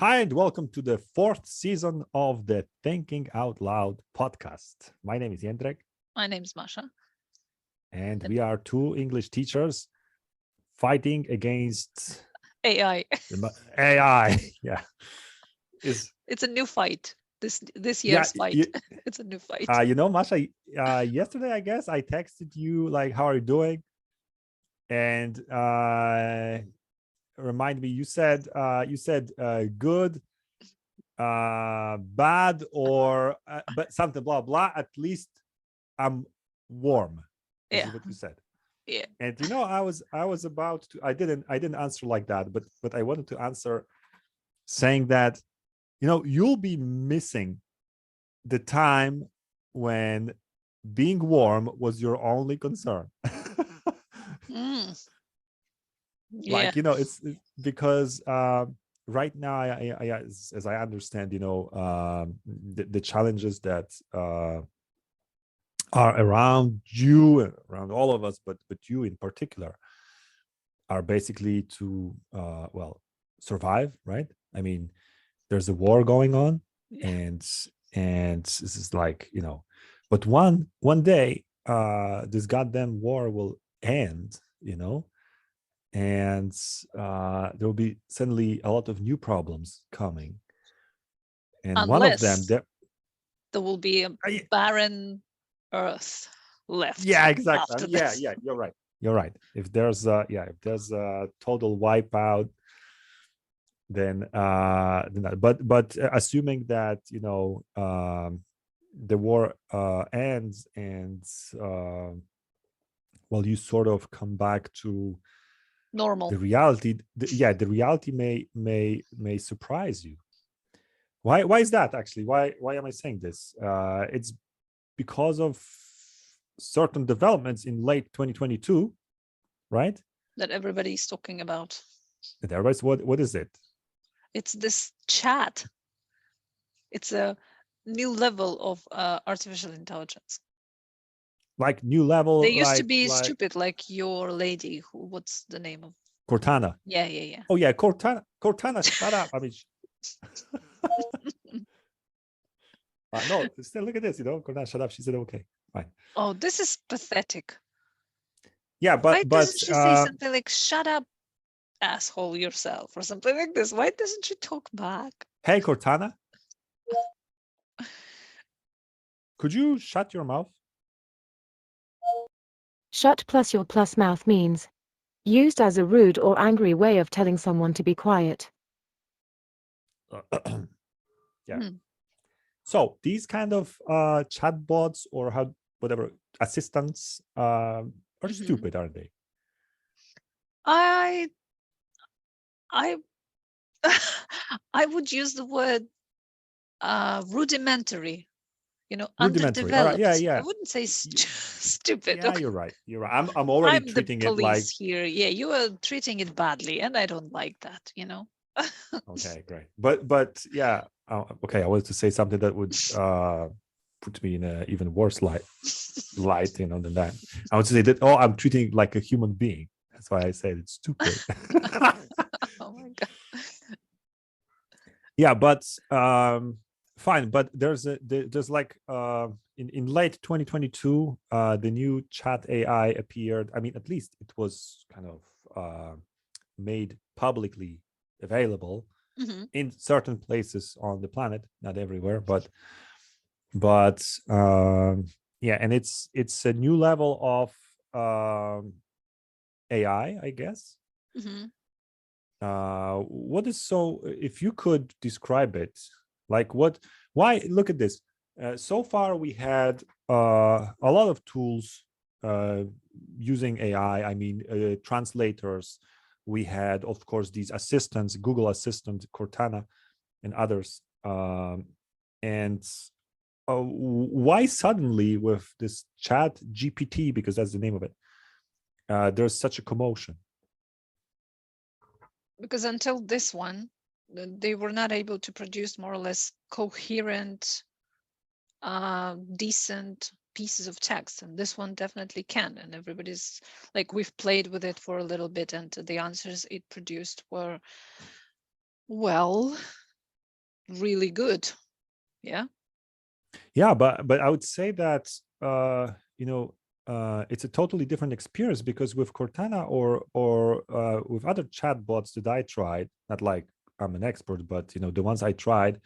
Hi, and welcome to the fourth season of the Thinking Out Loud podcast. My name is Jedrek. My name is Masha. And we are two English teachers fighting against AI. AI. Yeah. It's a new fight. This year's fight. It's a new fight. Masha, yesterday, I guess, I texted you, like, how are you doing? And remind me, you said good, bad, or but something blah blah. At least I'm warm. This is what you said. Yeah. And I was about to. I didn't answer like that, but I wanted to answer saying that you'll be missing the time when being warm was your only concern. Yeah. Like it's because right now I as I understand the challenges that are around you and around all of us, but you in particular, are basically to survive, right? I mean, there's a war going on. Yeah. and this is like, but one day this goddamn war will end, and there will be suddenly a lot of new problems coming, and Unless one of them there will be a barren earth left. Yeah, exactly. Yeah, you're right. If there's a total wipeout, then but assuming that the war ends, and you sort of come back to normal. The reality, the reality may surprise you. Why is that actually? Why am I saying this? It's because of certain developments in late 2022, right? That everybody's talking about. And everybody's what is it? It's this chat. It's a new level of artificial intelligence. Like new level. They used to be stupid, like your lady. What's the name of Cortana? Yeah. Oh yeah, Cortana. Shut up. I mean, no. Still, look at this. Cortana, shut up. She said okay, fine. Oh, this is pathetic. Yeah, why doesn't she say something like "shut up, asshole yourself" or something like this? Why doesn't she talk back? Hey, Cortana. Could you shut your mouth? Shut plus your plus mouth means used as a rude or angry way of telling someone to be quiet. Yeah. So these kind of chatbots or whatever assistants are stupid, aren't they? I would use the word rudimentary. Rudimentary. Underdeveloped. All right. Yeah. I wouldn't say stupid. Yeah, you're right. I'm already treating the police it like here. Yeah, you are treating it badly, and I don't like that. Okay, great. But yeah. Okay, I wanted to say something that would put me in an even worse light, than that. I would say that I'm treating it like a human being. That's why I said it's stupid. Oh my god. Yeah, but fine. But there's like in late 2022, the new chat AI appeared. I mean, at least it was kind of made publicly available in certain places on the planet, not everywhere, but yeah, and it's a new level of AI, I guess. What is if you could describe it, like why look at this. So far we had a lot of tools using AI. I mean, translators. We had, of course, these assistants, Google Assistant, Cortana, and others. And why suddenly with this ChatGPT, because that's the name of it, there's such a commotion? Because until this one, they were not able to produce more or less coherent, decent pieces of text, and this one definitely can. And everybody's like, we've played with it for a little bit, and the answers it produced were, well, really good. Yeah. Yeah, but I would say that it's a totally different experience, because with Cortana or with other chatbots that I tried, not like I'm an expert, but the ones I tried,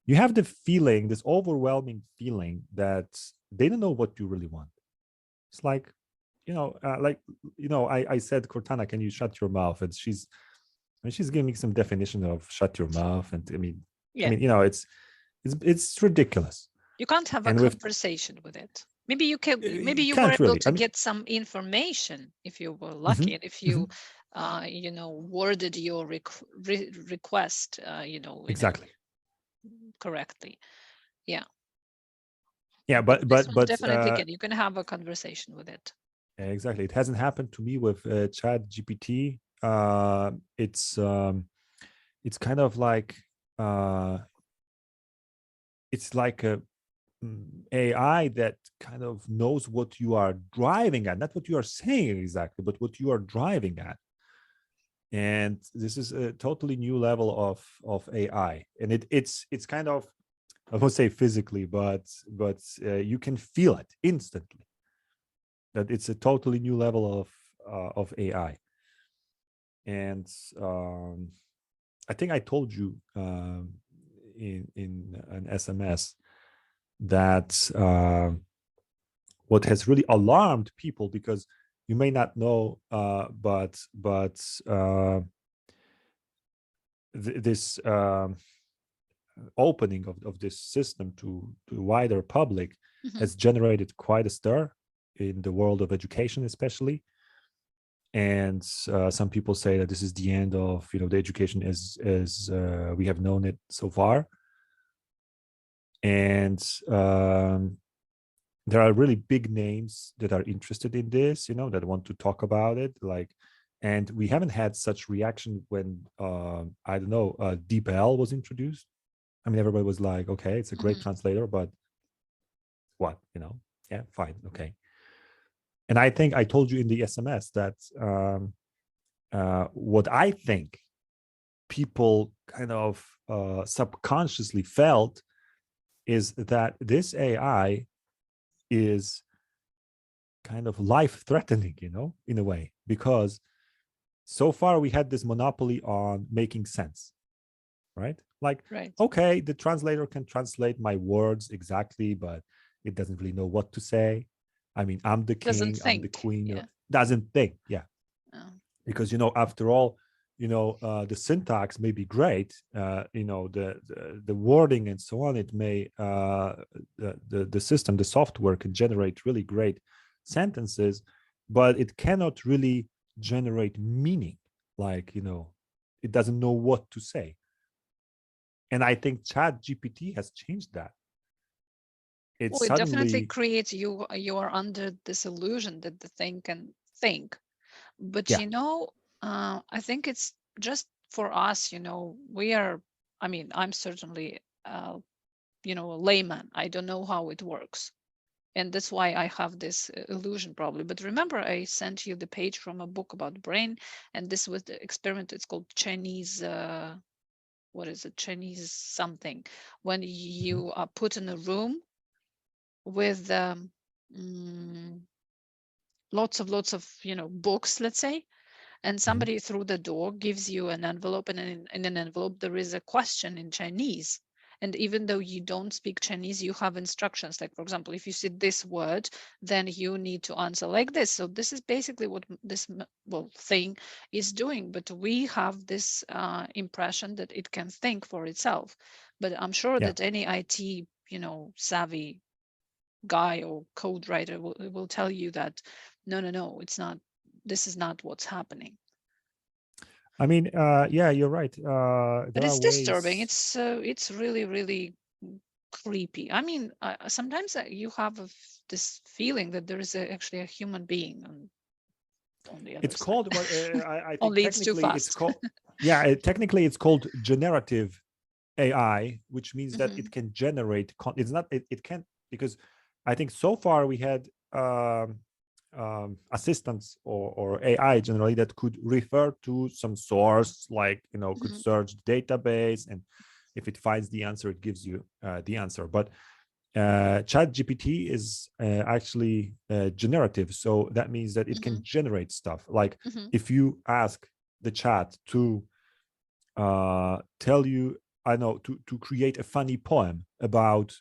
you have the feeling, this overwhelming feeling that they don't know what you really want. It's like, I said, Cortana, can you shut your mouth? And she's giving me some definition of shut your mouth, and Yeah. it's ridiculous. You can't have a conversation with it. Maybe you can. Maybe you were able to get some information if you were lucky, and if you, worded your request, exactly correctly. Yeah. Yeah, but definitely can. You can have a conversation with it. Exactly. It hasn't happened to me with ChatGPT. It's kind of like it's like a AI that kind of knows what you are driving at, not what you are saying exactly, but what you are driving at. And this is a totally new level of AI, and it's kind of, I won't say physically, but you can feel it instantly, that it's a totally new level of AI. And I think I told you in an SMS that what has really alarmed people, because you may not know, but this opening of this system to wider public has generated quite a stir in the world of education, especially. And some people say that this is the end of the education as we have known it so far. And there are really big names that are interested in this, that want to talk about it. And we haven't had such reaction when I don't know, DeepL was introduced. I mean, everybody was like, okay, it's a great translator, but what, yeah, fine, okay. And I think I told you in the SMS that what I think people kind of subconsciously felt is that this AI is kind of life-threatening, in a way, because so far we had this monopoly on making sense, right? Okay, the translator can translate my words exactly, but it doesn't really know what to say. I mean, I'm the king, I'm the queen. Yeah. Doesn't think, yeah. Oh. Because after all, the syntax may be great. The wording and so on. It may the system, the software can generate really great sentences, but it cannot really generate meaning. It doesn't know what to say. And I think ChatGPT has changed that. It definitely creates you are under this illusion that the thing can think. But I think it's just for us, we are, I'm certainly a layman. I don't know how it works. And that's why I have this illusion probably. But remember, I sent you the page from a book about brain, and this was the experiment. It's called Chinese what is it, Chinese something, when you are put in a room with lots of books, let's say, and somebody through the door gives you an envelope, and in an envelope there is a question in Chinese. And even though you don't speak Chinese, you have instructions. Like, for example, if you see this word, then you need to answer like this. So this is basically what this thing is doing. But we have this impression that it can think for itself. But I'm sure that any IT, savvy guy or code writer will tell you that no, it's not. This is not what's happening. I mean, yeah, you're right. But it's disturbing. It's really, really creepy. I mean, sometimes you have this feeling that there is actually a human being on the other it's side. Called, I think only it's too fast. It's called, technically it's called generative AI, which means that it can generate. It's not. It can't, because I think so far we had assistants or AI generally that could refer to some source, like could search the database and if it finds the answer, it gives you the answer. But ChatGPT is actually generative, so that means that it can generate stuff. Like if you ask the chat to tell you, I know, to create a funny poem about,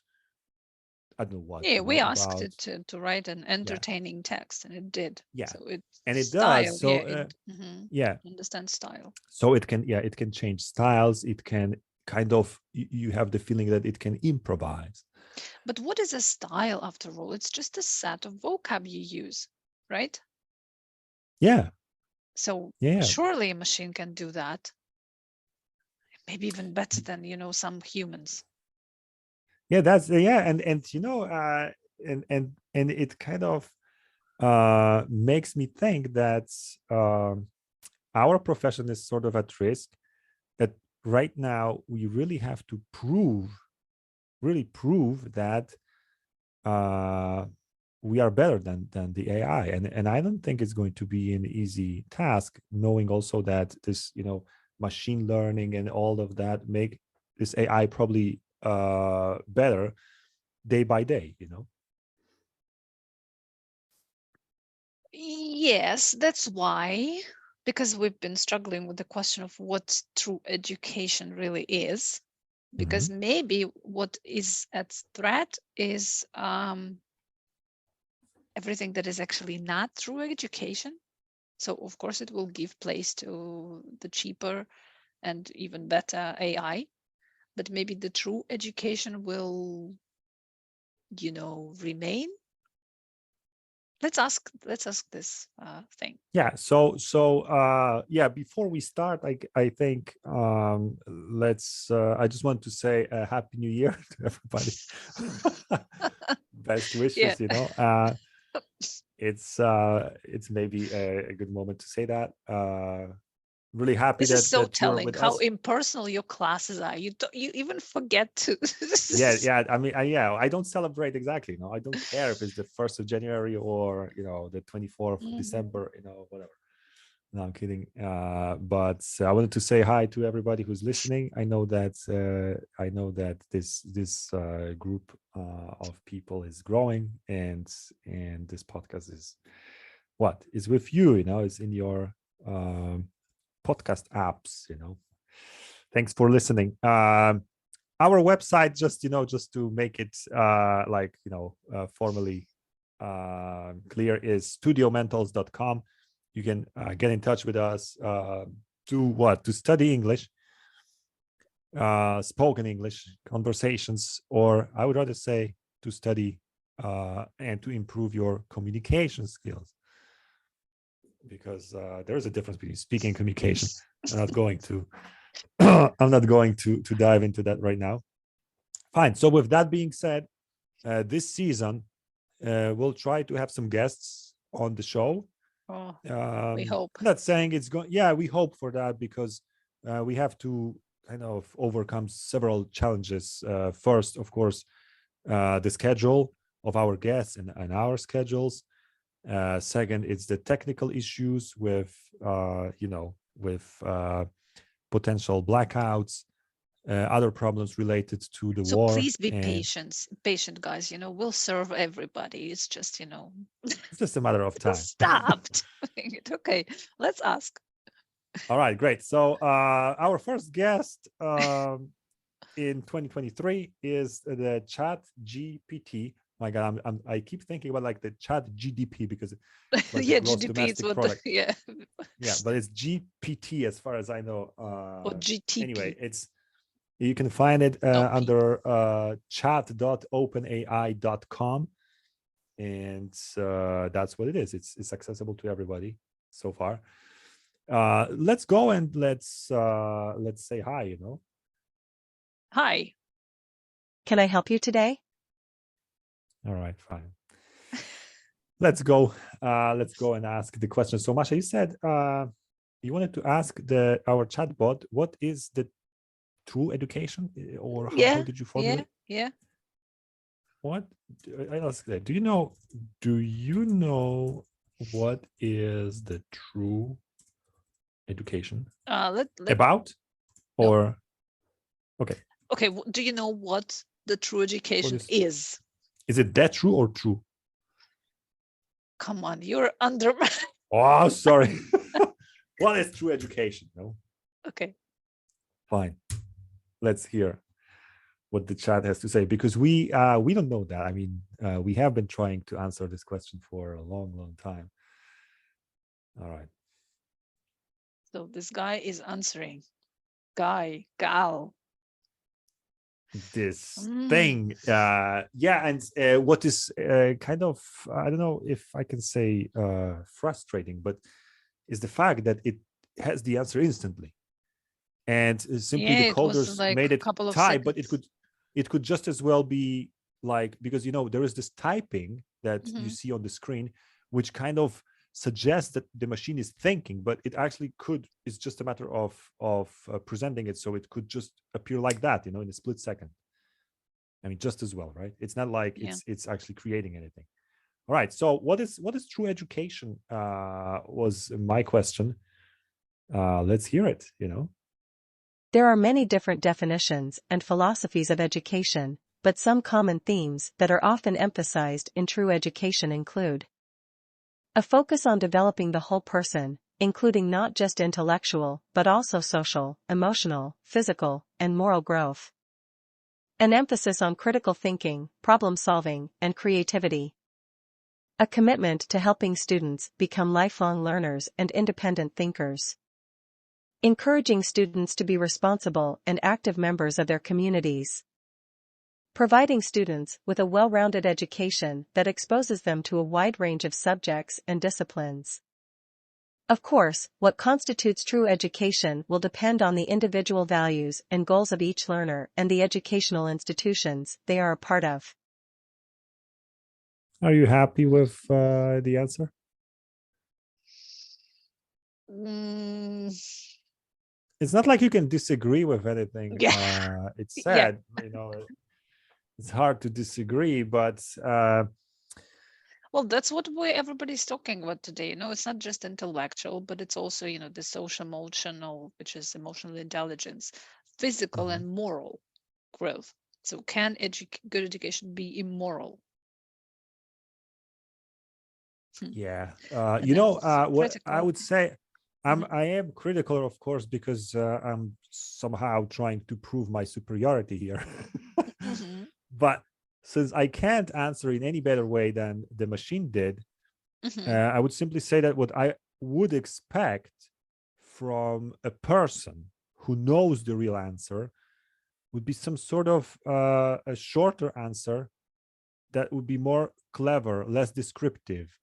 I don't know what. Yeah, we asked about, it to write an entertaining text, and it did. Yeah, so it and it style, does. So it understands style. So it can change styles. It can kind of, you have the feeling that it can improvise. But what is a style after all? It's just a set of vocab you use, right? Yeah. So Yeah. surely a machine can do that. Maybe even better than, some humans. Yeah, that's and and it kind of makes me think that our profession is sort of at risk, that right now we really have to prove that we are better than the AI, and I don't think it's going to be an easy task, knowing also that this machine learning and all of that make this AI probably better day by day. Yes, that's why, because we've been struggling with the question of what true education really is, because maybe what is at threat is everything that is actually not true education. So of course it will give place to the cheaper and even better AI, but maybe the true education will, remain. Let's ask this thing. Yeah. So yeah. Before we start, I think let's. I just want to say a happy New Year to everybody. Best wishes. Yeah. It's maybe a good moment to say that. Really happy This is so that you're telling with how us. impersonal your classes are. You even forget to. Yeah. I mean, I don't celebrate exactly. I don't care if it's the 1st of January or the 24th of December. Whatever. No, I'm kidding. But I wanted to say hi to everybody who's listening. I know that this group of people is growing, and this podcast is with you. It's in your podcast apps. Thanks for listening. Our website, just to make it formally clear, is studiomentals.com. You can get in touch with us to study English, spoken English, conversations, or I would rather say to study and to improve your communication skills, because there is a difference between speaking and communication. I'm not going to dive into that right now. Fine. So with that being said, this season we'll try to have some guests on the show. We hope. Not saying it's going. Yeah, we hope for that, because we have to kind of overcome several challenges. First, of course, the schedule of our guests and our schedules. Second, it's the technical issues with potential blackouts, other problems related to the war. So please be patient, guys. We'll serve everybody. It's just, it's just a matter of time. Stop doing it. Okay, let's ask. All right, great. So our first guest in 2023 is the ChatGPT. My God, I keep thinking about like the ChatGDP, because it's like yeah, the gross GDP domestic is product. yeah, but it's GPT as far as I know. or GTP. Anyway, you can find it under chat.openai.com, and that's what it is. It's accessible to everybody so far. Let's go and let's say hi. Hi. Can I help you today? All right, fine. Let's go and ask the question. So Masha, you said you wanted to ask our chatbot, what is the true education, or how did you formulate? Yeah. What I ask that? Do you know what is the true education Let about? Or okay, Okay, do you know what the true education is? Is it that true or true? Come on, you're under. Oh, sorry. What is true education? No. Okay. Fine. Let's hear what the chat has to say, because we don't know that. I mean, we have been trying to answer this question for a long time. All right. So this guy is answering. Guy, gal. This thing, yeah, and what is kind of, I don't know if I can say frustrating, but is the fact that it has the answer instantly, and simply the coders like made it couple of type, but seconds. it could just as well be like, because there is this typing that you see on the screen, which kind of suggests that the machine is thinking, but it actually it's just a matter of presenting it, so it could just appear like that, in a split second. I mean, just as well, right? It's not like it's actually creating anything. All right, so what is true education, was my question. Let's hear it. There are many different definitions and philosophies of education, but some common themes that are often emphasized in true education include a focus on developing the whole person, including not just intellectual, but also social, emotional, physical, and moral growth. An emphasis on critical thinking, problem-solving, and creativity. A commitment to helping students become lifelong learners and independent thinkers. Encouraging students to be responsible and active members of their communities. Providing students with a well-rounded education that exposes them to a wide range of subjects and disciplines. Of course, what constitutes true education will depend on the individual values and goals of each learner and the educational institutions they are a part of. Are you happy with the answer? It's not like you can disagree with anything it's said. It's hard to disagree, but well, that's what everybody's talking about today. It's not just intellectual, but it's also the social emotional, which is emotional intelligence, physical and moral growth. So can good education be immoral? Yeah, what I would say, I am critical, of course, because I'm somehow trying to prove my superiority here. But since I can't answer in any better way than the machine did, I would simply say that what I would expect from a person who knows the real answer would be some sort of a shorter answer that would be more clever, less descriptive.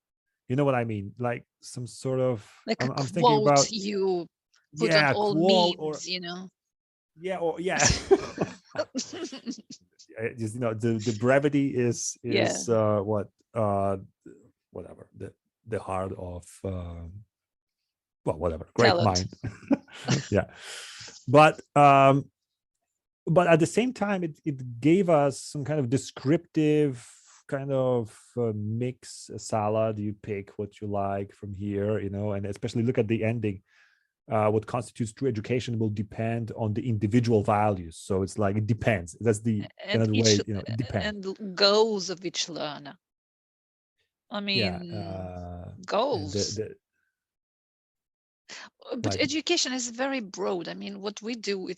You know what I mean? Like some sort of, like a I'm quote thinking about, you put on all memes, Yeah, or just the brevity is whatever, the heart of whatever, great talent. mind. Yeah, but at the same time, it gave us some kind of descriptive kind of mix, a salad. You pick what you like from here, and especially look at the ending. What constitutes true education will depend on the individual values. So it's like, it depends. That's the another way, it depends. And goals of each learner. I mean, goals. But like, education is very broad. I mean, what we do,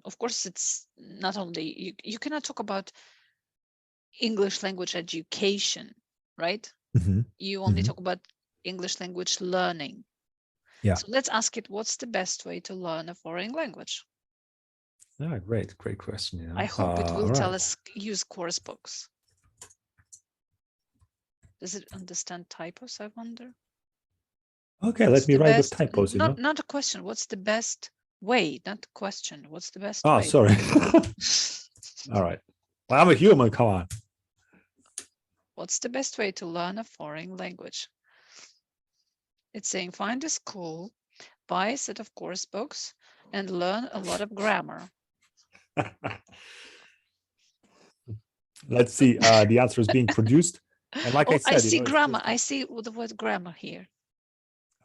of course, it's not only, you cannot talk about English language education, right? You only talk about English language learning. Yeah. So let's ask it, what's the best way to learn a foreign language? Yeah, great question. I hope it will tell us use course books. Does it understand typos, I wonder? Okay, let me write with typos, Not a question. What's the best way? Not a question. What's the best way? Oh, sorry. All right. Well, I'm a human, come on. What's the best way to learn a foreign language? It's saying, find a school, buy a set of course books, and learn a lot of grammar. Let's see. The answer is being produced. And like I said, I see grammar. I see the word grammar here.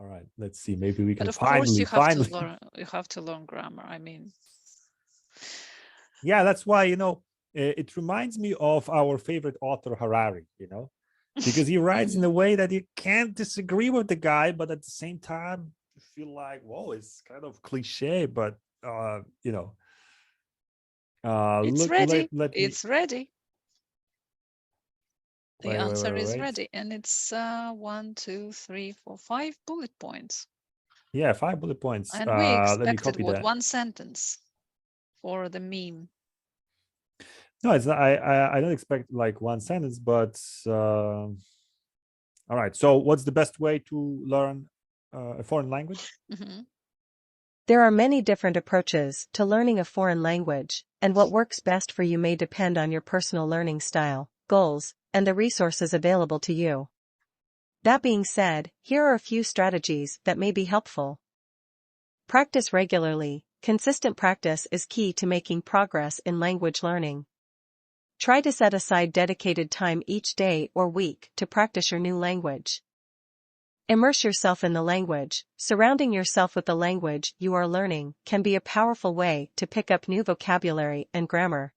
All right, let's see. Maybe we can but of finally course you have to learn grammar. I mean, Yeah, that's why, it reminds me of our favorite author, Harari, because he writes in a way that you can't disagree with the guy, but at the same time, you feel like, whoa, it's kind of cliche, but, It's ready. let me, It's ready. The wait, answer is wait. ready. And it's 1, 2, 3, 4, 5 bullet points. Yeah, 5 bullet points. And we Let me expected copy what? that. 1 sentence for the meme. No, it's not, I don't expect like 1 sentence, but all right. So what's the best way to learn a foreign language? There are many different approaches to learning a foreign language, and what works best for you may depend on your personal learning style, goals, and the resources available to you. That being said, here are a few strategies that may be helpful. Practice regularly. Consistent practice is key to making progress in language learning. Try to set aside dedicated time each day or week to practice your new language. Immerse yourself in the language. Surrounding yourself with the language you are learning can be a powerful way to pick up new vocabulary and grammar.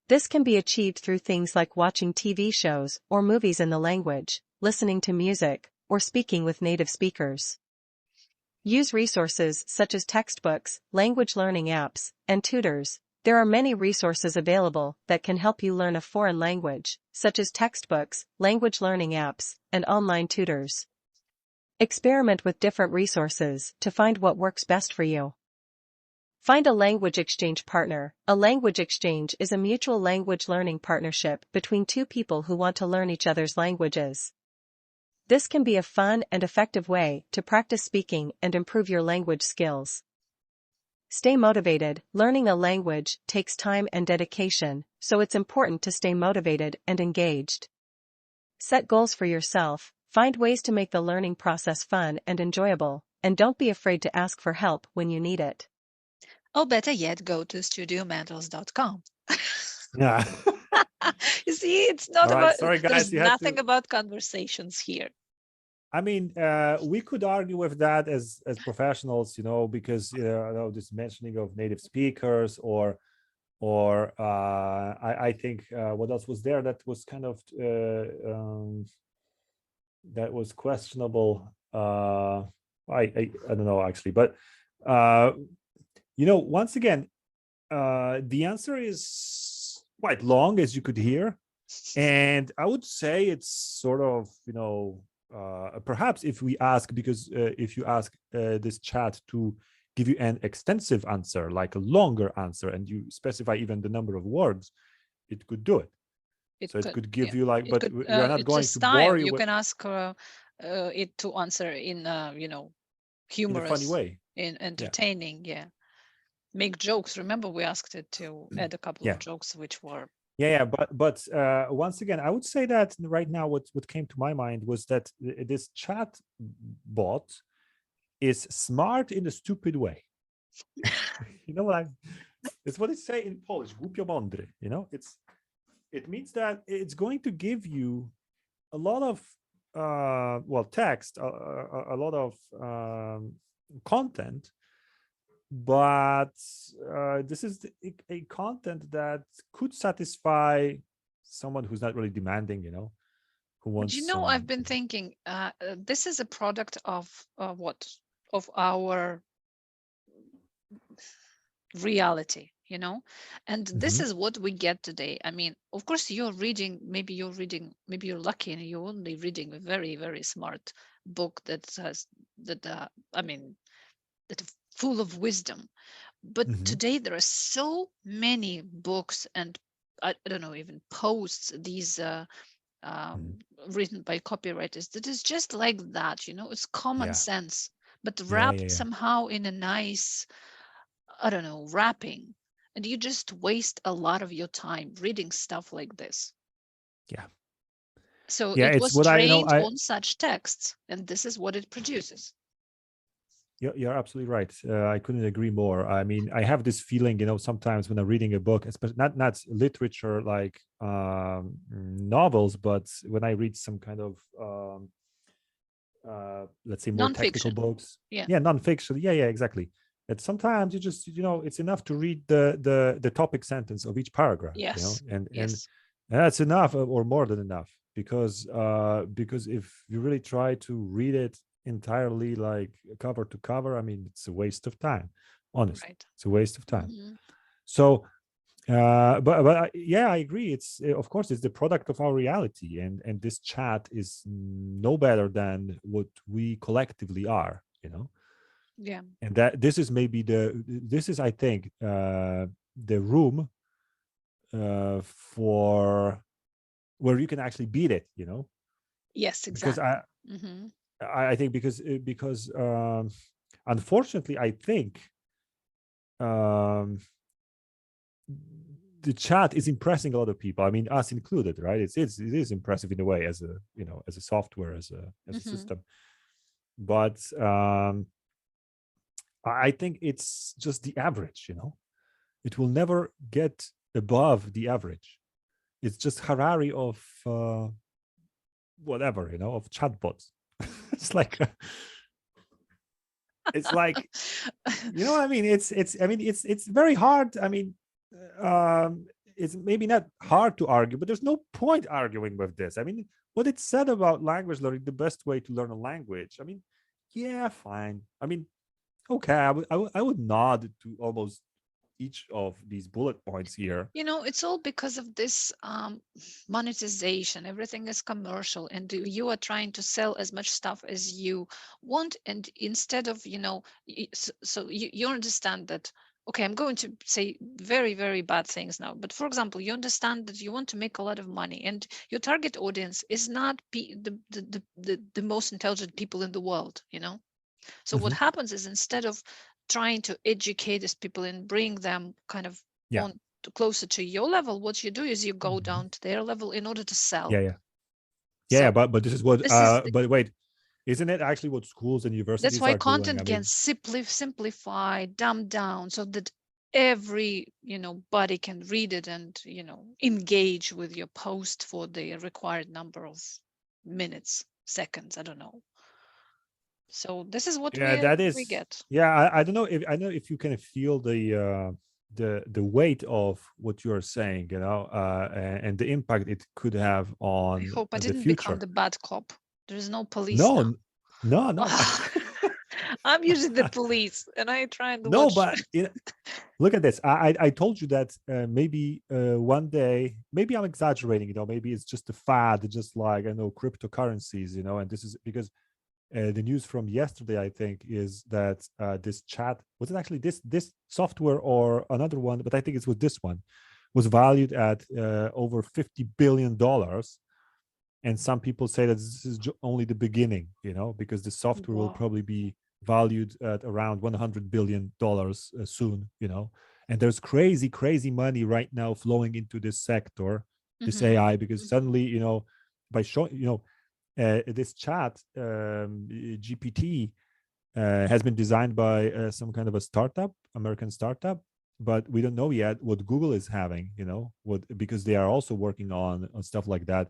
This can be achieved through things like watching TV shows or movies in the language, listening to music, or speaking with native speakers. Use resources such as textbooks, language learning apps, and tutors. There are many resources available that can help you learn a foreign language, such as textbooks, language learning apps, and online tutors. Experiment with different resources to find what works best for you. Find a language exchange partner. A language exchange is a mutual language learning partnership between two people who want to learn each other's languages. This can be a fun and effective way to practice speaking and improve your language skills. Stay motivated. Learning a language takes time and dedication, so it's important to stay motivated and engaged. Set goals for yourself. Find ways to make the learning process fun and enjoyable, and don't be afraid to ask for help when you need it. Or better yet, go to studiometals.com. Yeah. You see, it's not All right, about, sorry, guys, there's you had nothing to- about conversations here. I mean, we could argue with that as professionals, because this mentioning of native speakers or I think what else was there that was kind of that was questionable. I don't know actually, but once again, the answer is quite long, as you could hear, and I would say it's sort of perhaps if we ask, because if you ask this chat to give you an extensive answer, like a longer answer, and you specify even the number of words, it could do it. It could give you like, but we are not going to bore you. You can ask it to answer in humorous, in a funny way, in entertaining, make jokes. Remember, we asked it to add a couple of jokes, which were but once again, I would say that right now what came to my mind was that this chat bot is smart in a stupid way. You know what it's what they say in Polish, głupio mądry. It means that it's going to give you a lot of text, a lot of content, but this is a content that could satisfy someone who's not really demanding, who wants. I've been thinking this is a product of what? Of our reality, and this is what we get today. I mean, of course, maybe you're lucky and you're only reading a very, very smart book that has that full of wisdom. But today there are so many books and I don't know, even posts, these written by copywriters, that is just like that, it's common sense, but wrapped somehow in a nice, I don't know, wrapping. And you just waste a lot of your time reading stuff like this. So it was trained on such texts, and this is what it produces. You're absolutely right. I couldn't agree more. I mean, I have this feeling, sometimes when I'm reading a book, especially not literature like novels, but when I read some kind of let's say more technical books. Yeah, nonfiction. Yeah, exactly. that sometimes you just, it's enough to read the topic sentence of each paragraph, Yes. and Yes. that's enough, or more than enough, because if you really try to read it entirely, like cover to cover, I mean, it's a waste of time, honestly. Right. It's a waste of time. Mhm. So yeah, I agree. It's of course it's the product of our reality, and this chat is no better than what we collectively are, Yeah. and that this is maybe this is, I think, the room for where you can actually beat it, Yes, because exactly. Mhm. I think because unfortunately, I think um the chat is impressing a lot of people. I mean, us included, right? It is impressive in a way, as a as a software, as a Mhm. system. But I think it's just the average. It will never get above the average. It's just Harari of whatever, of chatbots. It's like it's like, you know what I mean? It's very hard. I mean, it's maybe not hard to argue, but there's no point arguing with this. I mean, what it said about language learning, the best way to learn a language. I mean, yeah, fine. I mean, okay, I would nod to almost each of these bullet points here. It's all because of this monetization. Everything is commercial, and you are trying to sell as much stuff as you want. And instead of, so you understand that, okay, I'm going to say very, very bad things now. But for example, you understand that you want to make a lot of money, and your target audience is not the most intelligent people in the world, So what Mhm. happens is, instead of trying to educate these people and bring them kind of Yeah. on closer to your level, what you do is you go Mhm. down to their level in order to sell. Yeah. So But this is what. this is But wait, isn't it actually what schools and that's universities why are doing? I content mean, gets simplified, dumbed down, so that every body can read it and engage with your post for the required number of minutes, seconds, I don't know. So this is what yeah, that we is. get. Yeah, I don't know if you can feel the weight of what you're saying, and the impact it could have I on hope I the didn't become future. the bad cop. There is no police No, now. no. I'm usually the police, and I try and No, watch. but look at this. I told you that maybe one day, maybe I'm exaggerating. Maybe it's just a fad, just like, I know, cryptocurrencies. And this is because the news from yesterday, I think, is that this chat, was it actually this software or another one? But I think it was this one, was valued at over $50 billion. And some people say that this is only the beginning, because the software will Wow. probably be valued at around $100 billion soon, And there's crazy money right now flowing into this sector, this Mhm. AI, because suddenly, by showing, this chat, GPT, has been designed by some kind of a startup, American startup, but we don't know yet what Google is having, because they are also working on stuff like that.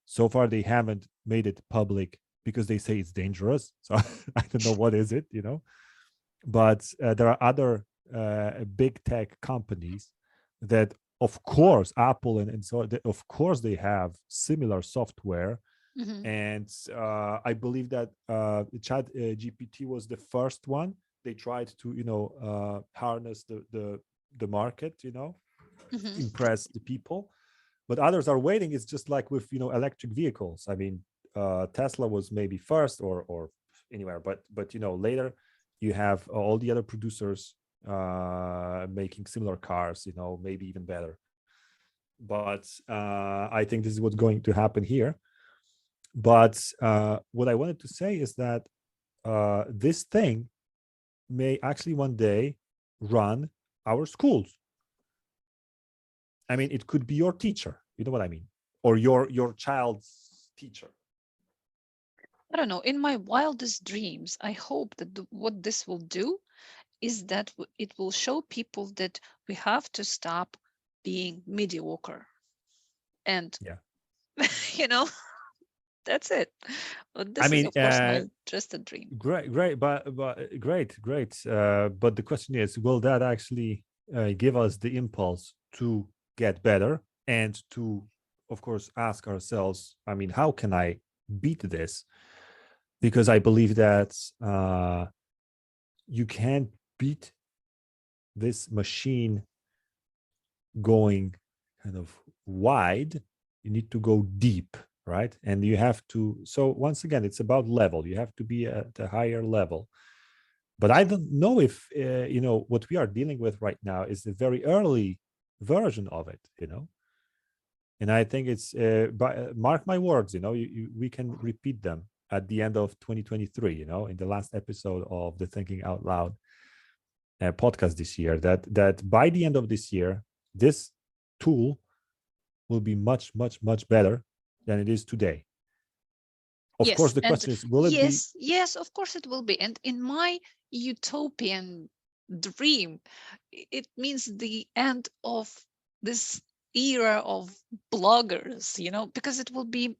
So far, they haven't made it public because they say it's dangerous. So I don't know what is it, But there are other big tech companies that, of course, Apple and so, of course, they have similar software. Mhm. And I believe that Chat GPT was the first one. They tried to, harness the market, Mhm. impress the people. But others are waiting. It's just like with electric vehicles. I mean, Tesla was maybe first, or anywhere, but later you have all the other producers making similar cars, maybe even better. But I think this is what's going to happen here. But what I wanted to say is that this thing may actually one day run our schools. I mean, it could be your teacher. You know what I mean? Or your child's teacher. I don't know. In my wildest dreams, I hope that what this will do is that it will show people that we have to stop being mediocre, and Yeah. you know That's it. But this I is, mean, of course, just a dream. great, but great. But the question is, will that actually give us the impulse to get better and to, of course, ask ourselves, I mean, how can I beat this? Because I believe that you can't beat this machine going kind of wide. You need to go deep, right? And you have to, so once again, it's about level. You have to be at a higher level. But I don't know if what we are dealing with right now is the very early version of it, and I think it's mark my words, we can repeat them at the end of 2023, in the last episode of the Thinking Out Loud podcast this year, that by the end of this year, this tool will be much, much, much better than it is today. Of course, the question is, will it be? Yes, of course it will be. And in my utopian dream, it means the end of this era of bloggers, because it will be,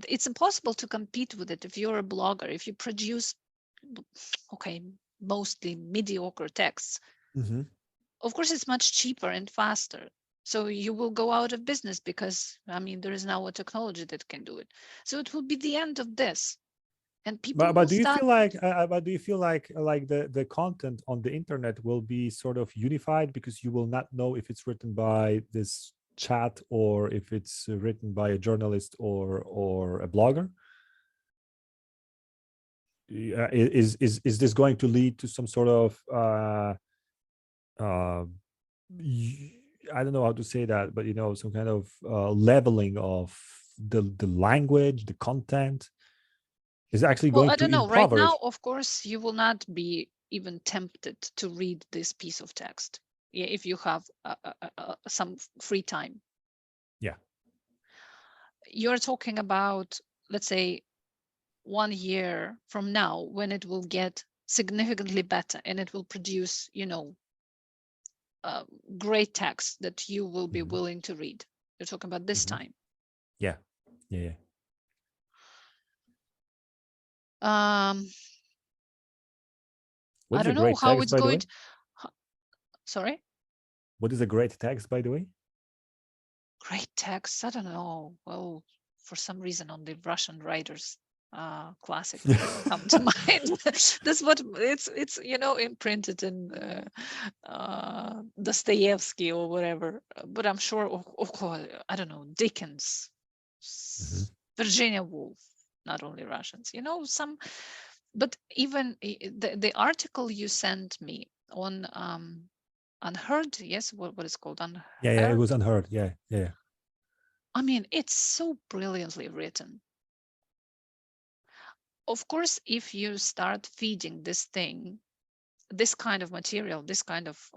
it's impossible to compete with it if you're a blogger, if you produce, mostly mediocre texts. Mm-hmm. Of course, it's much cheaper and faster. So you will go out of business because, there is now a technology that can do it. So it will be the end of this. And people But do you feel like the content on the internet will be sort of unified, because you will not know if it's written by this chat or if it's written by a journalist or a blogger? Is this going to lead to some sort of I don't know how to say that, but some kind of leveling of the language, the content? Is actually going to I don't know. impoverish. Right now, of course, you will not be even tempted to read this piece of text. Yeah, if you have some free time. Yeah. You're talking about, let's say, 1 year from now, when it will get significantly better and it will produce, great text that you will be willing to read. You're talking about this time. Yeah. I don't know how it's going. Sorry? What is a great text, by the way? Great text? I don't know. Well, for some reason, only Russian writers classic come to mind. That's what it's imprinted in Dostoevsky or whatever. But I'm sure, of course, I don't know, Dickens, Virginia Woolf, not only Russians. Some. But even the article you sent me on Unheard, yes, what is called Unheard? Yeah, it was Unheard. Yeah. I mean, it's so brilliantly written. Of course, if you start feeding this thing, this kind of material, this kind of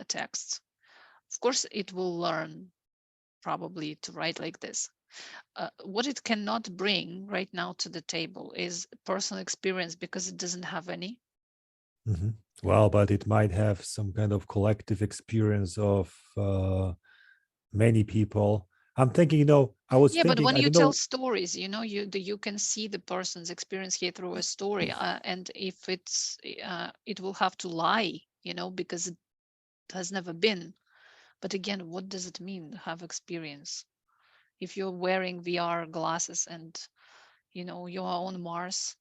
texts, of course, it will learn probably to write like this. What it cannot bring right now to the table is personal experience, because it doesn't have any. Well, but it might have some kind of collective experience of many people. I'm thinking, I was thinking. But when you tell stories, you can see the person's experience here through a story, and if it will have to lie, because it has never been. But again, what does it mean to have experience? If you're wearing VR glasses and you are on Mars,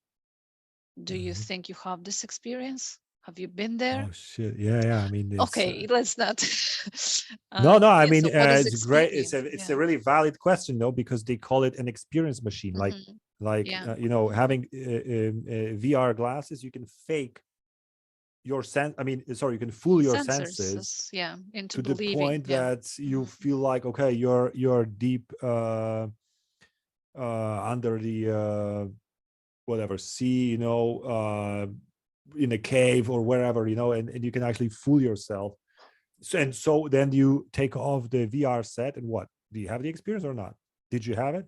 do you think you have this experience? Have you been there? Oh shit! Yeah. I mean, Okay, let's not. No. I mean, so it's great. It's a really valid question, though, because they call it an experience machine. Having VR glasses, you can fake your sense. I mean, sorry, you can fool your senses. Into to the point that you feel like, okay, you're deep under the whatever sea, in a cave or wherever, and you can actually fool yourself. So then you take off the VR set, and what? Do you have the experience or not? Did you have it?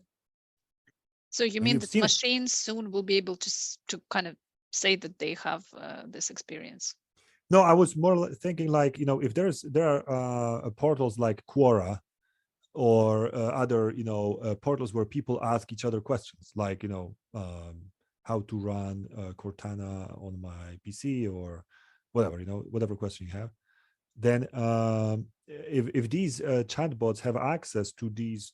So you mean that machines soon will be able to kind of say that they have this experience? No, I was more thinking like, if there are portals like Quora or other, portals where people ask each other questions, like, how to run Cortana on my PC or whatever, whatever question you have. Then if these chatbots have access to these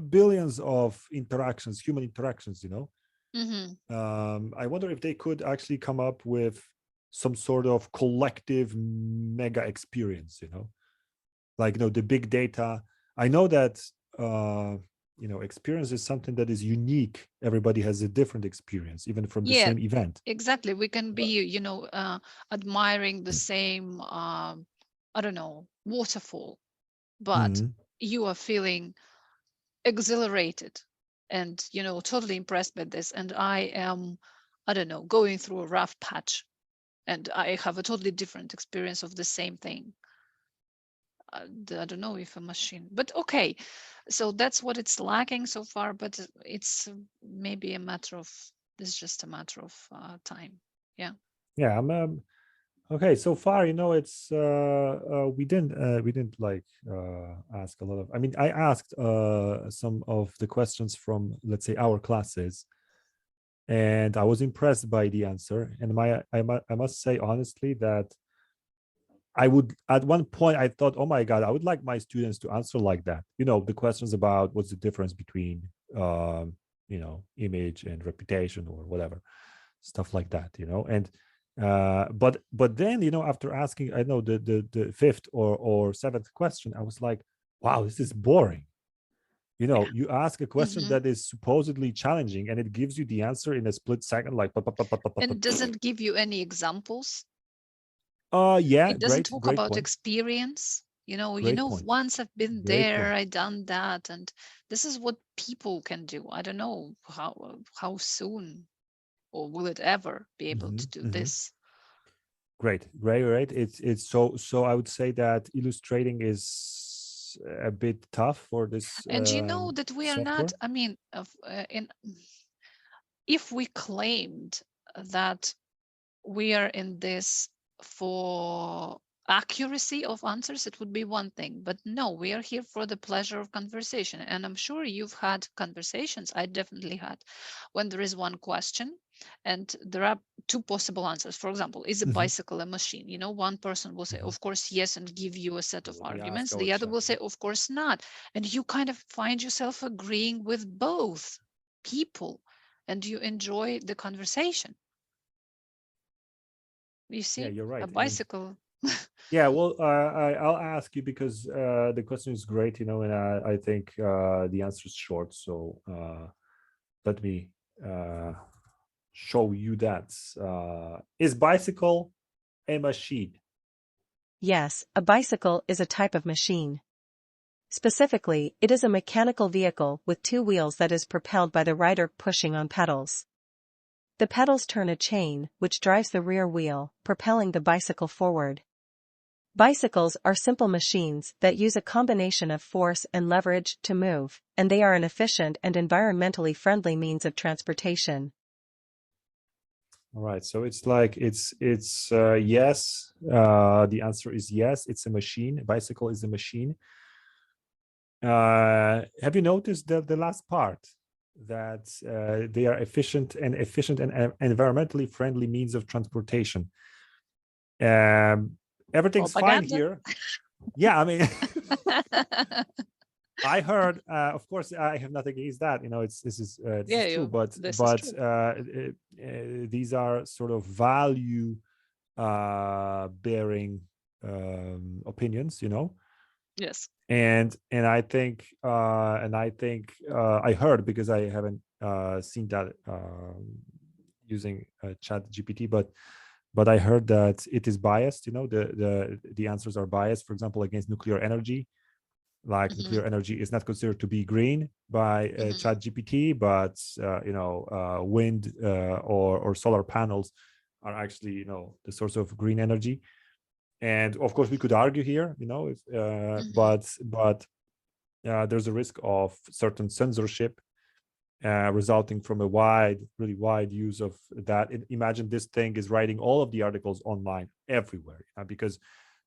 billions of interactions, human interactions, I wonder if they could actually come up with some sort of collective mega experience, like, the big data. I know that, experience is something that is unique. Everybody has a different experience, even from the Yeah, same event. exactly. We can be, admiring the same, I don't know, waterfall, but Mhm. you are feeling exhilarated and, totally impressed by this. And I am, I don't know, going through a rough patch and I have a totally different experience of the same thing. I don't know if a machine, but okay. So that's what it's lacking so far, but it's maybe a matter of, it's just a matter of time. Yeah. Yeah, I'm okay. So far, it's we didn't like ask a lot of. I mean, I asked some of the questions from, let's say, our classes, and I was impressed by the answer. And I must say honestly that I would, at one point I thought, oh my God, I would like my students to answer like that. The questions about what's the difference between image and reputation or whatever, stuff like that. And but then, after asking, I know the fifth or seventh question, I was like, wow, this is boring. You ask a question that is supposedly challenging and it gives you the answer in a split second, like And it doesn't give you any examples. yeah, It doesn't great talk about point. experience. Great point. Once I've been Great there, point. I done that, and this is what people can do. I don't know how soon, or will it ever be able to do this. Great. It's so I would say that illustrating is a bit tough for this And that we are not, software. I mean, if we claimed that we are in this for accuracy of answers, it would be one thing. But no, we are here for the pleasure of conversation. And I'm sure you've had conversations, I definitely had, when there is one question and there are two possible answers. For example, is a bicycle a machine? One person will say, of course, yes, and give you a set of arguments. The other will say, of course not. And you kind of find yourself agreeing with both people and you enjoy the conversation. You see, Yeah, you're right. a bicycle. Yeah, well, I'll ask you because the question is great, and I think the answer is short. So let me show you that. Is bicycle a machine? Yes, a bicycle is a type of machine. Specifically, it is a mechanical vehicle with two wheels that is propelled by the rider pushing on pedals. The pedals turn a chain, which drives the rear wheel, propelling the bicycle forward. Bicycles are simple machines that use a combination of force and leverage to move, and they are an efficient and environmentally friendly means of transportation. All right, so it's like it's yes. The answer is yes. It's a machine. A bicycle is a machine. Have you noticed the last part, that they are efficient and environmentally friendly means of transportation? Everything's fine here. Yeah, I mean, I heard. Of course, I have nothing against that. This is true. But these are sort of value bearing opinions. Yes. And I think I heard, because I haven't seen that using ChatGPT, but I heard that it is biased. The answers are biased, for example, against nuclear energy. Like nuclear energy is not considered to be green by ChatGPT, but wind or solar panels are actually the source of green energy. And of course, we could argue here, if, but there's a risk of certain censorship resulting from a really wide use of that. Imagine this thing is writing all of the articles online everywhere, because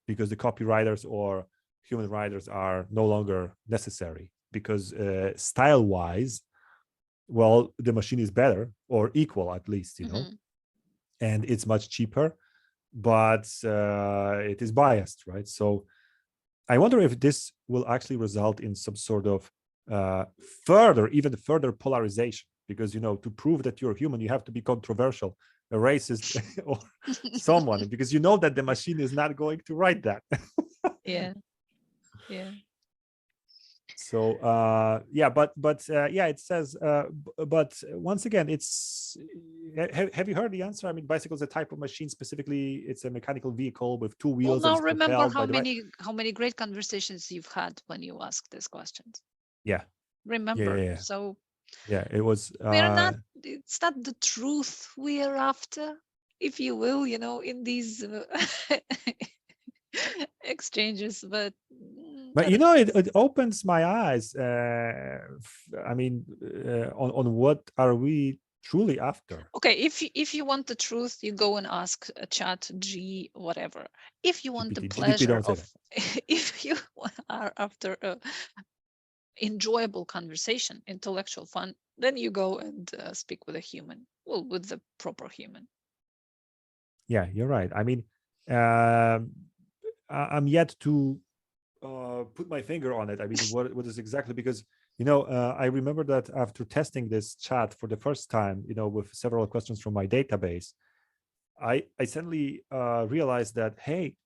the copywriters or human writers are no longer necessary because style-wise, well, the machine is better or equal at least, you know, and it's much cheaper, but it is biased, right? So I wonder if this will actually result in some sort of even further polarization, because, you know, to prove that you're human, you have to be controversial, a racist, or someone, because you know that the machine is not going to write that. Yeah. So yeah, but yeah, it says, but once again, it's have you heard the answer? I mean, bicycle is a type of machine. Specifically, it's a mechanical vehicle with two wheels. Well, now and it's remember propelled how by the how many great conversations you've had when you asked these questions. yeah Remember. yeah. So Yeah, it was we're not, it's not the truth we are after, if you will, you know, in these exchanges, but but you know, it opens my eyes. I mean, on what are we truly after? okay, if you want the truth, you go and ask a chat G whatever. If you want the GPT, pleasure don't say of if you are after a enjoyable conversation, intellectual fun, then you go and speak with a human, well, with the proper human. Yeah, you're right. I mean, I'm yet to put my finger on it. I mean, what is exactly, because, you know, I remember that after testing this chat for the first time, you know, with several questions from my database, I suddenly realized that, hey,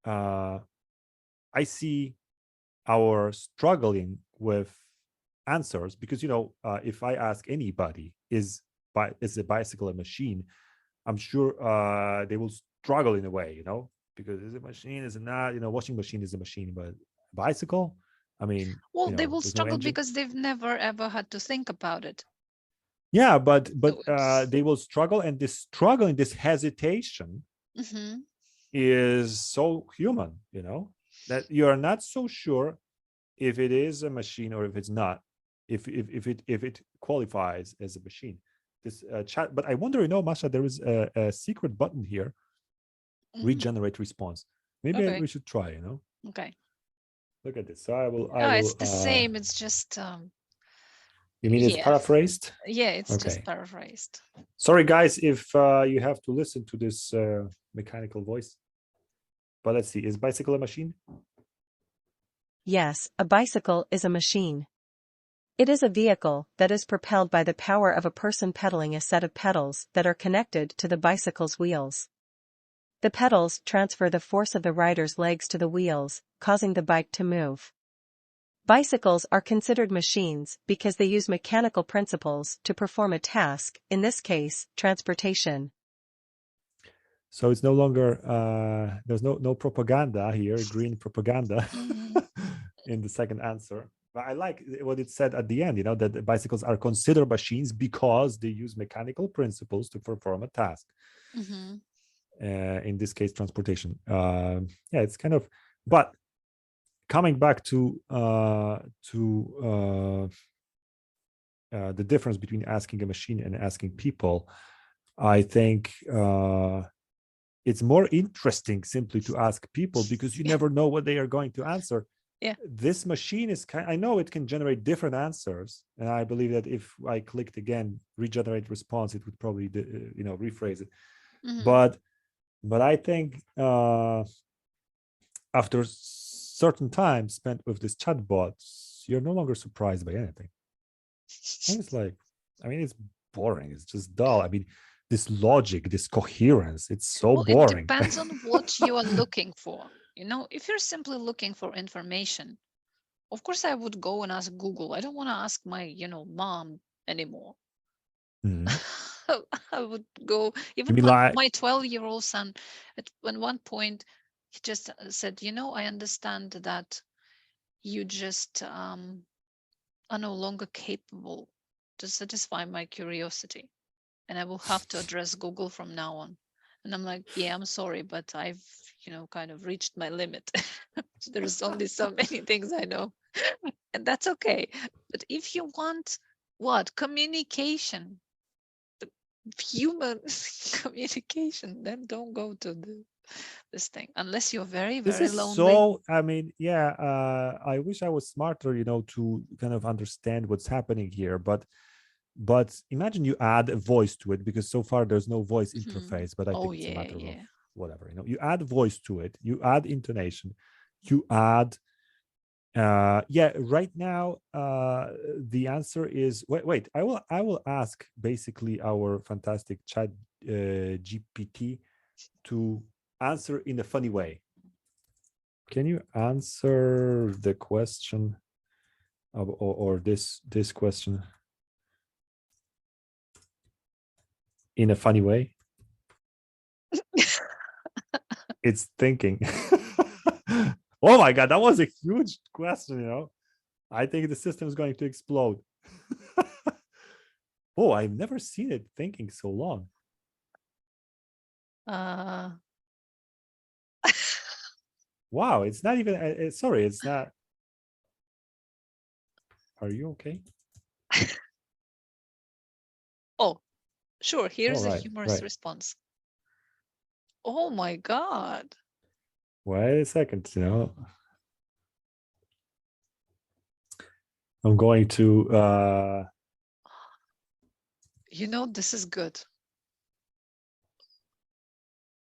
I see our struggling with answers, because, you know, if I ask anybody, is a bicycle a machine, I'm sure they will struggle in a way, you know, because is it a machine, is it not, you know, washing machine is a machine, but bicycle, I mean, Well, you know, they will there's no struggle engine. because they've never ever had to think about it. Yeah, but So they will struggle, and this struggling, this hesitation is so human, you know, that you are not so sure if it is a machine or if it's not, if it qualifies as a machine. This chat, but I wonder, you know, Masha, there is a secret button here, regenerate response. Maybe Okay. we should try, you know. Okay. Look at this. So I will It's the same, it's just you mean it's paraphrased? Yeah, it's okay. just paraphrased. Sorry guys if you have to listen to this mechanical voice, but let's see, is bicycle a machine? Yes, a bicycle is a machine. It is a vehicle that is propelled by the power of a person pedaling a set of pedals that are connected to the bicycle's wheels. The pedals transfer the force of the rider's legs to the wheels, causing the bike to move. Bicycles are considered machines because they use mechanical principles to perform a task, in this case, transportation. So it's no longer there's no propaganda here, green propaganda in the second answer. But I like what it said at the end, you know, that the bicycles are considered machines because they use mechanical principles to perform a task. In this case, transportation. Yeah, it's kind of, but coming back to the difference between asking a machine and asking people, I think it's more interesting simply to ask people, because you never know what they are going to answer. Yeah. This machine is I know it can generate different answers, and I believe that if I clicked again regenerate response, it would probably you know, rephrase it. But I think after certain time spent with this chatbots, you're no longer surprised by anything. And it's like, I mean, it's boring, it's just dull. I mean, this logic, this coherence, it's so boring. It depends on what you are looking for. You know, if you're simply looking for information, of course I would go and ask Google. I don't want to ask my, you know, mom anymore. I would go, even my 12-year-old son, at one point, he just said, you know, I understand that you just are no longer capable to satisfy my curiosity, and I will have to address Google from now on. And I'm like, yeah, I'm sorry, but I've, you know, kind of reached my limit. There's only so many things I know, and that's okay. But if you want what communication, human communication, then don't go to this thing unless you're very, This very is lonely. so, I mean, yeah, I wish I was smarter, to kind of understand what's happening here, but imagine you add a voice to it, because so far there's no voice interface, but I Oh, think it's a yeah, matter of yeah. whatever, you add voice to it, you add intonation, you add yeah, right now the answer is wait, I will ask basically our fantastic chat GPT to answer in a funny way. Can you answer the question or this question in a funny way? It's thinking. Oh my God, that was a huge question, I think the system is going to explode. Oh, I've never seen it thinking so long. Wow, it's not even, sorry, it's not. Are you okay? Oh, sure. Here's a right, humorous right. response. Oh my God. Wait a second, I'm going to This is good.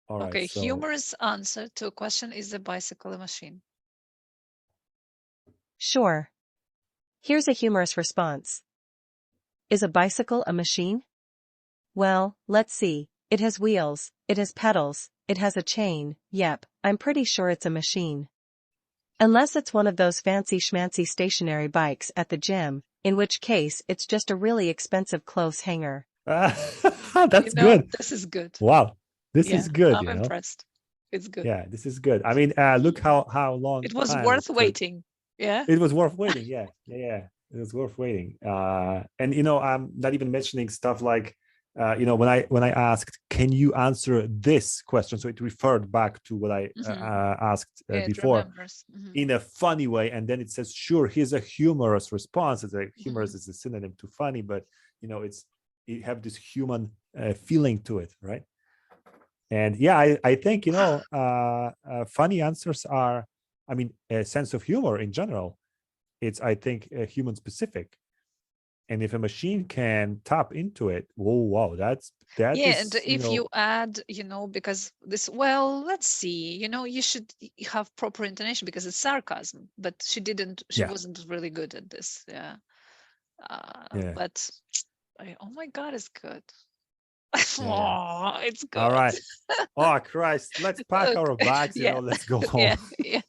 all right, Okay, so humorous answer to a question: is the bicycle a machine? Sure. Here's a humorous response. Is a bicycle a machine? Well, let's see. It has wheels, it has pedals, it has a chain. Yep, I'm pretty sure it's a machine. Unless it's one of those fancy schmancy stationary bikes at the gym, in which case it's just a really expensive clothes hanger. that's good. This is good. Wow, this Yeah, is good. I'm impressed. It's good. Yeah, this is good. I mean, look how long it was time worth took. waiting. Yeah, It was worth waiting. Yeah. It was worth waiting. And I'm not even mentioning stuff like, when I asked, can you answer this question? So it referred back to what I asked before. In a funny way, and then it says, sure, here's a humorous response. It's a humorous is a synonym to funny, but you have this human feeling to it, right? And yeah, I think funny answers are, I mean, a sense of humor in general, it's, I think, human specific. And if a machine can tap into it, wow, that yeah. is, And if you add, because this, well, let's see, you should have proper intonation because it's sarcasm, but she wasn't really good at this. Yeah. But oh my God, it's good. Oh, it's good. All right. Oh Christ, let's pack our bags, let's go home. Yeah.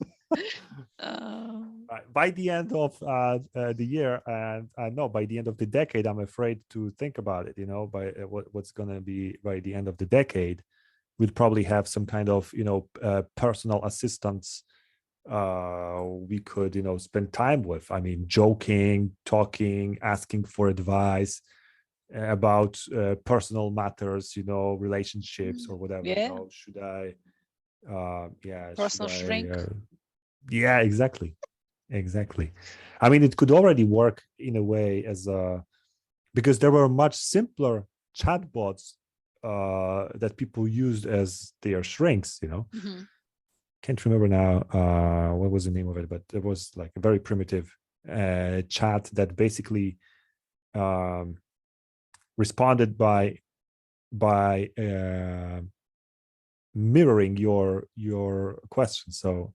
By the end of the year, and no, by the end of the decade, I'm afraid to think about it. By what's going to be by the end of the decade, we'll probably have some kind of personal assistants we could spend time with. I mean, joking, talking, asking for advice about personal matters, relationships or whatever. Yeah. Should I personal shrink? Yeah, exactly. I mean, it could already work in a way because there were much simpler chatbots that people used as their shrinks. Can't remember now what was the name of it, but there was like a very primitive chat that basically responded by mirroring your question. So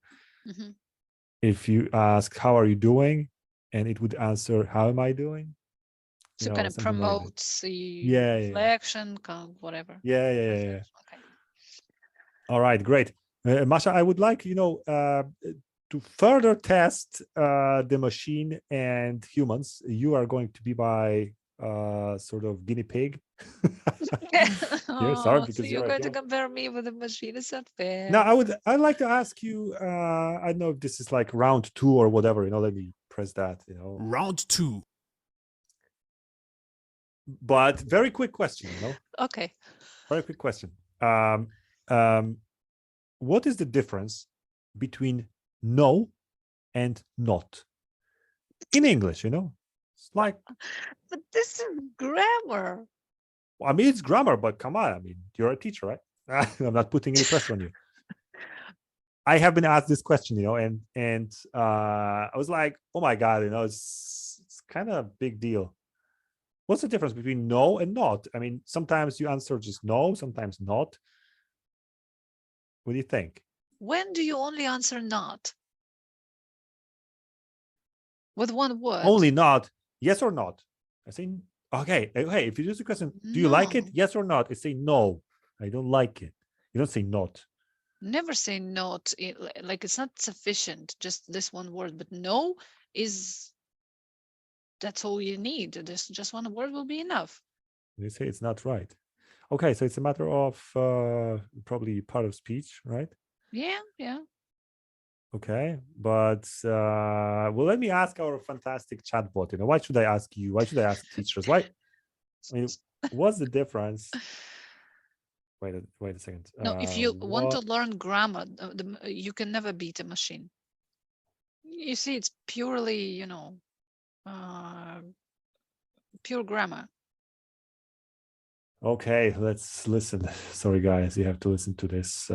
if you ask, how are you doing? And it would answer, how am I doing? So kind of promotes the reflection, whatever. Yeah. Okay. All right, great. Masha, I would like, to further test the machine and humans. You are going to be my sort of guinea pig. Sorry, because so you're going to compare me with a machine. Is that fair? Now, I'd like to ask you, I don't know if this is like round 2 or whatever, let me press that, Round 2. But very quick question, Okay. Very quick question. What is the difference between no and not in English? It's like, but this is grammar. I mean, it's grammar, but come on. I mean, you're a teacher, right? I'm not putting any pressure on you. I have been asked this question, and I was like, oh my God, it's kind of a big deal. What's the difference between no and not? I mean, sometimes you answer just no, sometimes not. What do you think? When do you only answer not? With one word. Only not, yes or not. I say, okay, if you use the question, do you like it? No. Yes or not? I say no, I don't like it. You don't say not. Never say not. Like it's not sufficient, just this one word. But no that's all you need. This just one word will be enough. They say it's not right. Okay, so it's a matter of probably part of speech, right? Yeah. Okay, but well, let me ask our fantastic chatbot. Why should I ask you? Why should I ask teachers? Why? I mean, what's the difference? Wait a second. No, if you want to learn grammar, you can never beat a machine. You see, it's purely, pure grammar. Okay, let's listen. Sorry, guys, you have to listen to this.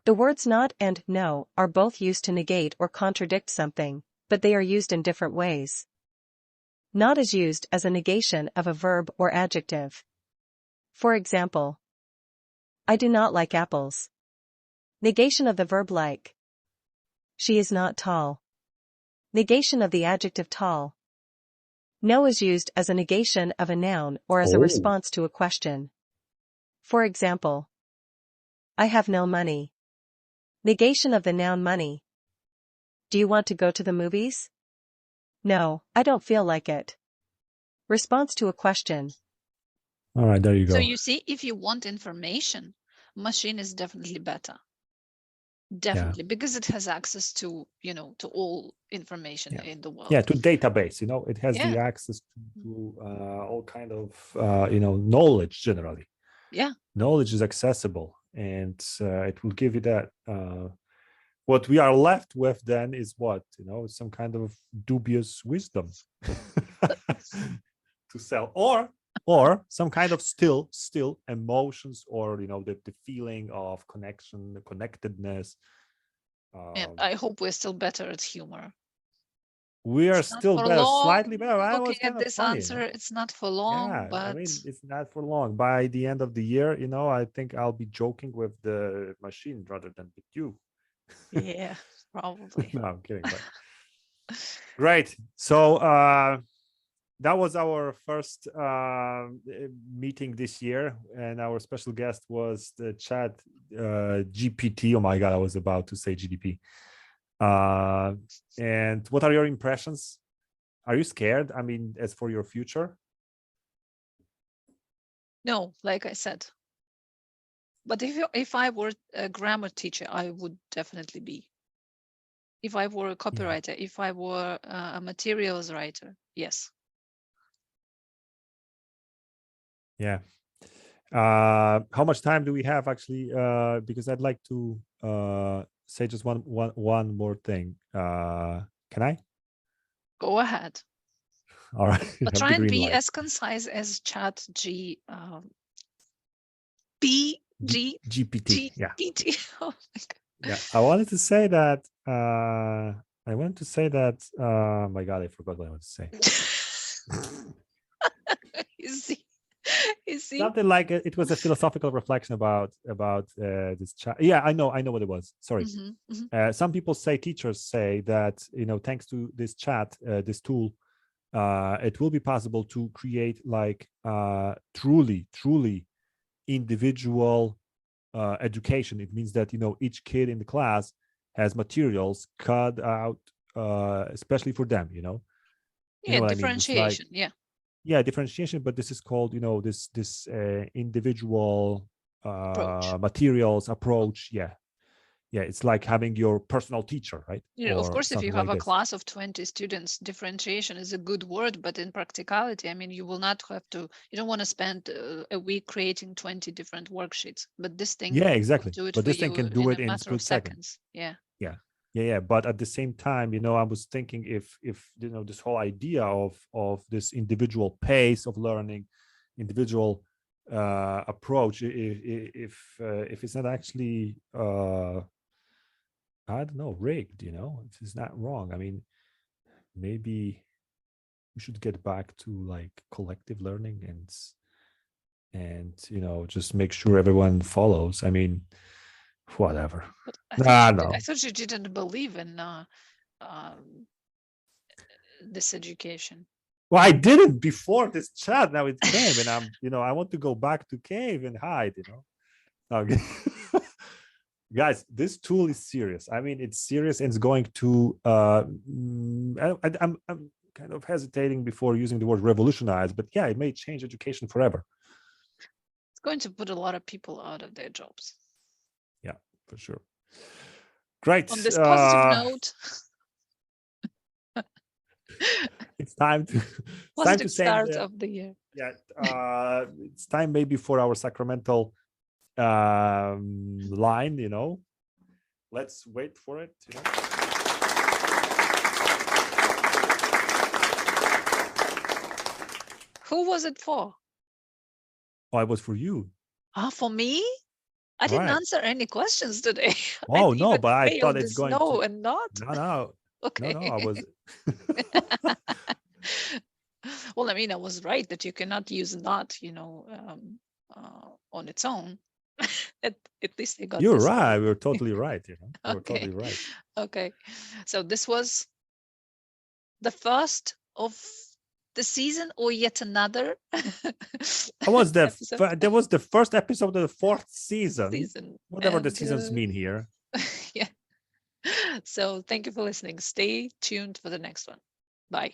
The words not and no are both used to negate or contradict something, but they are used in different ways. Not is used as a negation of a verb or adjective. For example, I do not like apples. Negation of the verb like. She is not tall. Negation of the adjective tall. No is used as a negation of a noun or as a response to a question. For example, I have no money. Negation of the noun money. Do you want to go to the movies? No, I don't feel like it. Response to a question. All right, there you go. So you see, if you want information, machine is definitely better. Definitely, because it has access to, to all information in the world. Yeah, to database, it has the access to all kind of, knowledge generally. Yeah. Knowledge is accessible, and it will give you that. What we are left with then is what, some kind of dubious wisdom to sell, or some kind of still emotions, or the feeling of connection, the connectedness. I hope we're still better at humor. We are still better, slightly better. Looking at this answer, it's not for long, but I mean, it's not for long. By the end of the year, I think I'll be joking with the machine rather than with you. Yeah, probably. No, I'm kidding. But great. So that was our first meeting this year, and our special guest was the Chat GPT. Oh my God, I was about to say GDP. And what are your impressions? Are you scared? I mean, as for your future? No, like I said. But if I were a grammar teacher, I would definitely be. If I were a copywriter, if I were a materials writer, yes. Yeah. How much time do we have actually? Because I'd like to say just one more thing. Can I? Go ahead. All right. But try and be as concise as GPT. GPT. Yeah. Oh my God. Yeah. I wanted to say that. My God, I forgot what I wanted to say. You see? Something like it was a philosophical reflection about this chat. Yeah, I know what it was. Sorry. Some people say, teachers say that thanks to this chat, this tool, it will be possible to create like truly individual education. It means that each kid in the class has materials cut out especially for them. Yeah, differentiation. I mean? Yeah, differentiation, but this is called this individual materials approach. Yeah, it's like having your personal teacher, right? Of course, if you have a class of 20 students, differentiation is a good word, but in practicality, I mean, you will not have to, you don't want to spend a week creating 20 different worksheets, but this thing exactly do it but for this thing can do it in a matter of seconds. Yeah, but at the same time, I was thinking if this whole idea of this individual pace of learning individual approach if it's not actually I don't know, rigged, you know, if it's not wrong. I mean, maybe we should get back to like collective learning and you know, just make sure everyone follows. I mean, whatever. But No. I thought you didn't believe in this education. Well, I didn't before this chat. Now it came, and I'm, you know, I want to go back to cave and hide, you know. Okay. Guys, this tool is serious. I mean, it's serious and it's going to I'm kind of hesitating before using the word revolutionize, but yeah, it may change education forever. It's going to put a lot of people out of their jobs. Yeah, for sure. Great. On this positive note, it's time to positive start of the year. Yeah, it's time maybe for our sacramental line, you know. Let's wait for it, you know. Who was it for? Oh, it was for you. Ah, for me? I didn't answer any questions today. Oh no, but I thought it's going no to. and not. No. Okay. No, I was. Well, I mean, I was right that you cannot use not, you know, on its own. At least I got. You're this right. right. We're totally right. You know, Okay. we're totally right. Okay, so this was the first of the season, or yet another. That was the first episode of the fourth season. Whatever the seasons mean here. Yeah. So thank you for listening. Stay tuned for the next one. Bye.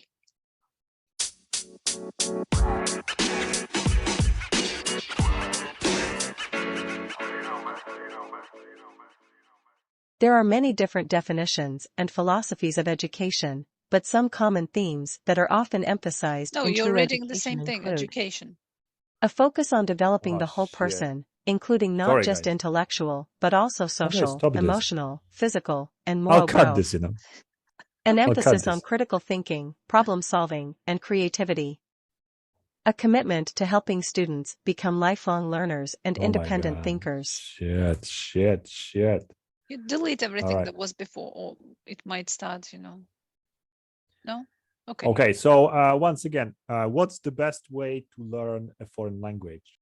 There are many different definitions and philosophies of education, but some common themes that are often emphasized No, in you're true reading the education same thing, include education. a focus on developing Oh, the whole shit. person, including not Sorry, just guys. intellectual, but also social, stop this. emotional, physical, and I'll moral cut growth. this, you know. An I'll cut emphasis on this. critical thinking, problem solving, and creativity. A commitment to helping students become lifelong learners and Oh my independent God. thinkers. Shit. You delete everything right. that was before, or it might start, you know. No? Okay. Okay, so once again, what's the best way to learn a foreign language?